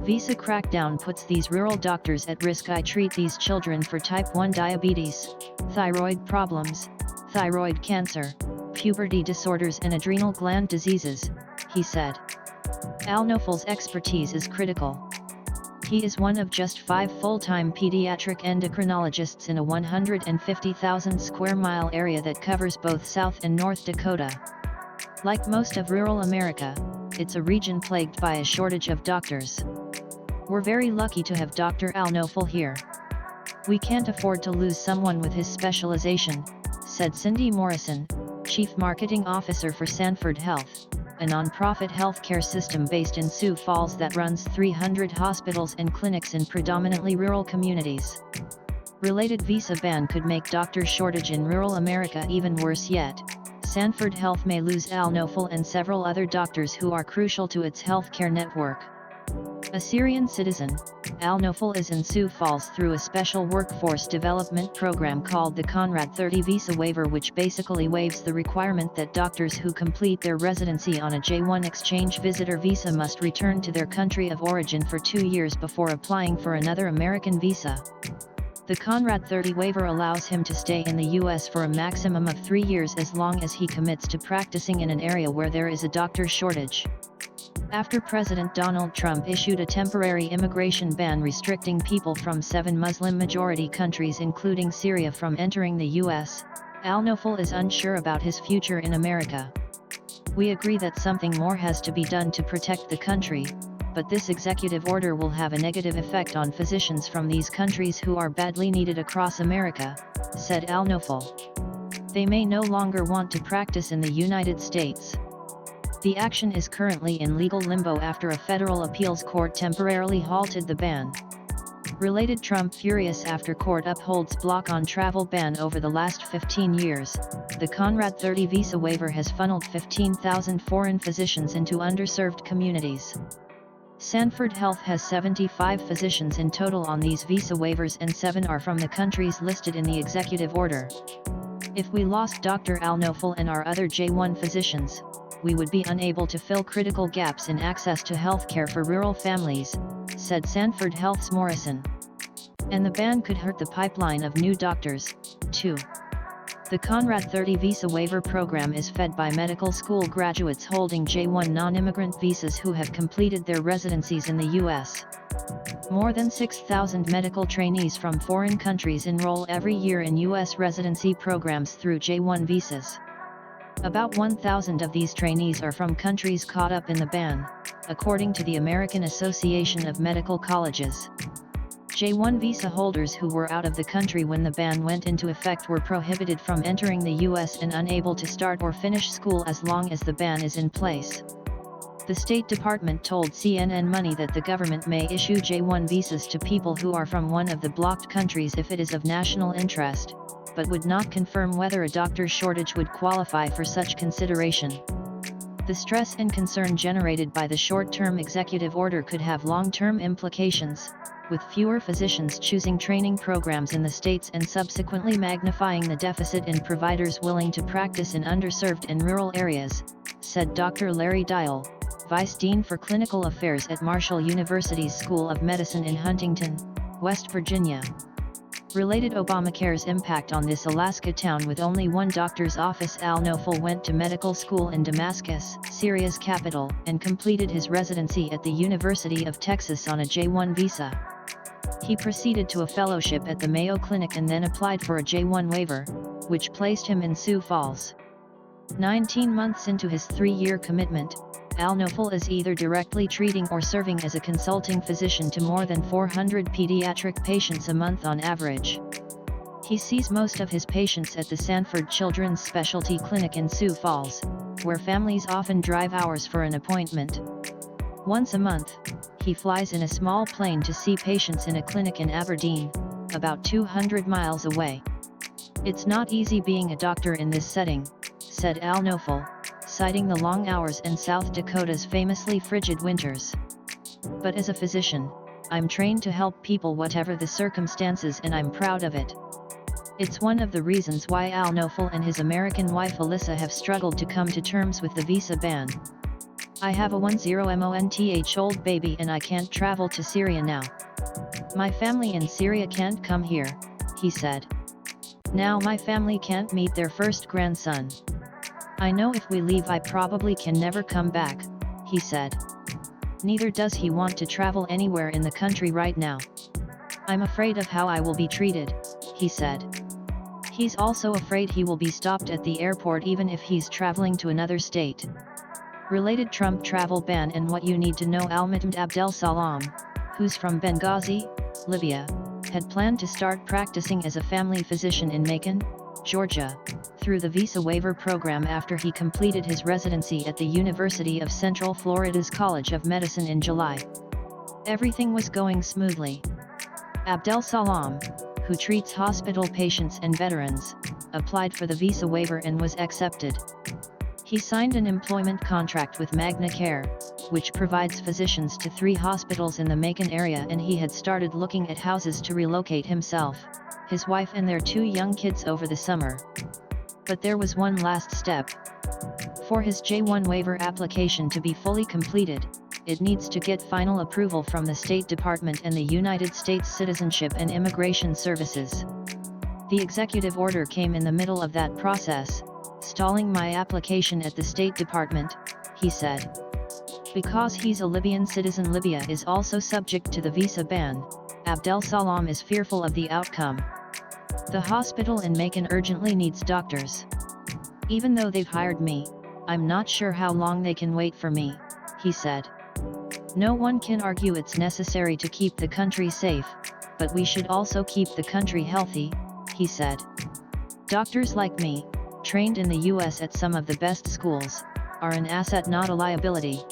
Visa crackdown puts these rural doctors at risk. I treat these children for type 1 diabetes, thyroid problems, thyroid cancer, puberty disorders and adrenal gland diseases, he said. Al-Nofal's expertise is critical. He is one of just 5 full-time pediatric endocrinologists in a 150,000 square mile area that covers both South and North Dakota. Like most of rural America, it's a region plagued by a shortage of doctors. We're very lucky to have Dr. Al-Nofal here. We can't afford to lose someone with his specialization, said Cindy Morrison, Chief Marketing Officer for Sanford Health, a nonprofit healthcare system based in Sioux Falls that runs 300 hospitals and clinics in predominantly rural communities. Related visa ban could make doctor shortage in rural America even worse yet. Sanford Health may lose Al-Nofal and several other doctors who are crucial to its healthcare network. A Syrian citizen, Al-Nofal is in Sioux Falls through a special workforce development program called the Conrad 30 Visa Waiver, which basically waives the requirement that doctors who complete their residency on a J1 exchange visitor visa must return to their country of origin for 2 years before applying for another American visa. The Conrad 30 waiver allows him to stay in the U.S. for a maximum of 3 years as long as he commits to practicing in an area where there is a doctor shortage. After President Donald Trump issued a temporary immigration ban restricting people from 7 Muslim-majority countries including Syria from entering the U.S., Al-Nofal is unsure about his future in America. We agree that something more has to be done to protect the country, but this executive order will have a negative effect on physicians from these countries who are badly needed across America, said Al-Nofal. They may no longer want to practice in the United States. The action is currently in legal limbo after a federal appeals court temporarily halted the ban. Related, Trump furious after court upholds block on travel ban over the last 15 years. The Conrad 30 visa waiver has funneled 15,000 foreign physicians into underserved communities. Sanford Health has 75 physicians in total on these visa waivers and 7 are from the countries listed in the executive order. If we lost Dr. Al-Nofal and our other J1 physicians, we would be unable to fill critical gaps in access to healthcare for rural families, said Sanford Health's Morrison. And the ban could hurt the pipeline of new doctors, too. The Conrad 30 visa waiver program is fed by medical school graduates holding J1 non-immigrant visas who have completed their residencies in the U.S. More than 6,000 medical trainees from foreign countries enroll every year in U.S. residency programs through J1 visas. About 1,000 of these trainees are from countries caught up in the ban, according to the American Association of Medical Colleges. J1 visa holders who were out of the country when the ban went into effect were prohibited from entering the U.S. and unable to start or finish school as long as the ban is in place. The State Department told CNN Money that the government may issue J1 visas to people who are from one of the blocked countries if it is of national interest, but would not confirm whether a doctor shortage would qualify for such consideration. The stress and concern generated by the short-term executive order could have long-term implications, with fewer physicians choosing training programs in the states and subsequently magnifying the deficit in providers willing to practice in underserved and rural areas, said Dr. Larry Dial, Vice Dean for Clinical Affairs at Marshall University's School of Medicine in Huntington, West Virginia. Related, Obamacare's impact on this Alaska town with only one doctor's office. Al-Nofal went to medical school in Damascus, Syria's capital, and completed his residency at the University of Texas on a J1 visa. He proceeded to a fellowship at the Mayo Clinic and then applied for a J1 waiver, which placed him in Sioux Falls. 19 months into his 3-year commitment, Al-Nofal is either directly treating or serving as a consulting physician to more than 400 pediatric patients a month on average. He sees most of his patients at the Sanford Children's Specialty Clinic in Sioux Falls, where families often drive hours for an appointment. Once a month, he flies in a small plane to see patients in a clinic in Aberdeen, about 200 miles away. It's not easy being a doctor in this setting, said Al-Nofal, citing the long hours and South Dakota's famously frigid winters. But as a physician, I'm trained to help people whatever the circumstances, and I'm proud of it. It's one of the reasons why Al-Nofal and his American wife Alyssa have struggled to come to terms with the visa ban. I have a 10-month-old baby and I can't travel to Syria now. My family in Syria can't come here, he said. Now my family can't meet their first grandson. I know if we leave I probably can never come back, he said. Neither does he want to travel anywhere in the country right now. I'm afraid of how I will be treated, he said. He's also afraid he will be stopped at the airport even if he's traveling to another state. Related Trump travel ban and what you need to know. Al-Mutamd Abdel Salam, who's from Benghazi, Libya, had planned to start practicing as a family physician in Macon, Georgia, through the visa waiver program after he completed his residency at the University of Central Florida's College of Medicine in July. Everything was going smoothly. Abdel Salam, who treats hospital patients and veterans, applied for the visa waiver and was accepted. He signed an employment contract with Magna Care, which provides physicians to 3 hospitals in the Macon area, and he had started looking at houses to relocate himself, his wife and their 2 young kids over the summer. But there was one last step. For his J-1 waiver application to be fully completed, it needs to get final approval from the State Department and the United States Citizenship and Immigration Services. The executive order came in the middle of that process, stalling my application at the State Department, he said. Because he's a Libyan citizen, Libya is also subject to the visa ban. Abdel Salam is fearful of the outcome. The hospital in Macon urgently needs doctors. Even though they've hired me, I'm not sure how long they can wait for me, he said. No one can argue it's necessary to keep the country safe, but we should also keep the country healthy, he said. Doctors like me, trained in the US at some of the best schools, are an asset, not a liability.